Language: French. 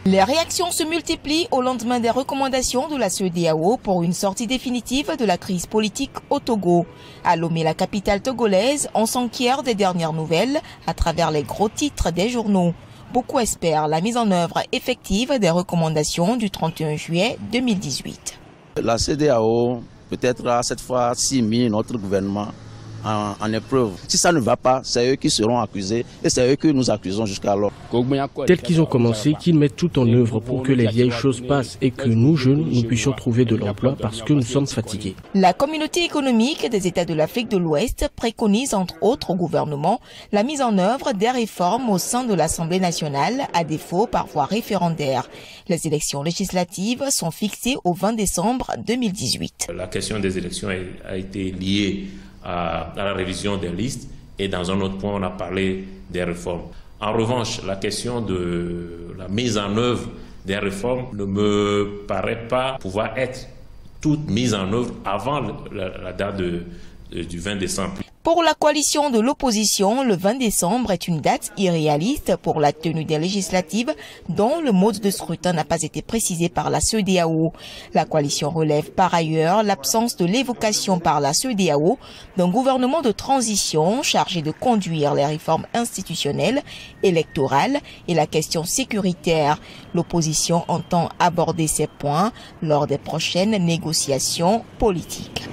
Les réactions se multiplient au lendemain des recommandations de la CEDEAO pour une sortie définitive de la crise politique au Togo. À Lomé, la capitale togolaise, on s'enquiert des dernières nouvelles à travers les gros titres des journaux. Beaucoup espèrent la mise en œuvre effective des recommandations du 31 juillet 2018. La CEDEAO peut-être cette fois-ci mis notre gouvernement en épreuve. Si ça ne va pas, c'est eux qui seront accusés et c'est eux que nous accusons jusqu'alors. Tel qu'ils ont commencé, qu'ils mettent tout en œuvre pour que les vieilles choses passent et que nous, jeunes, nous puissions trouver de l'emploi parce que nous sommes fatigués. La communauté économique des États de l'Afrique de l'Ouest préconise entre autres au gouvernement la mise en œuvre des réformes au sein de l'Assemblée nationale, à défaut par voie référendaire. Les élections législatives sont fixées au 20 décembre 2018. La question des élections a été liée à la révision des listes et dans un autre point on a parlé des réformes. En revanche, la question de la mise en œuvre des réformes ne me paraît pas pouvoir être toute mise en œuvre avant la date du 20 décembre. Pour la coalition de l'opposition, le 20 décembre est une date irréaliste pour la tenue des législatives dont le mode de scrutin n'a pas été précisé par la CEDEAO. La coalition relève par ailleurs l'absence de l'évocation par la CEDEAO d'un gouvernement de transition chargé de conduire les réformes institutionnelles, électorales et la question sécuritaire. L'opposition entend aborder ces points lors des prochaines négociations politiques.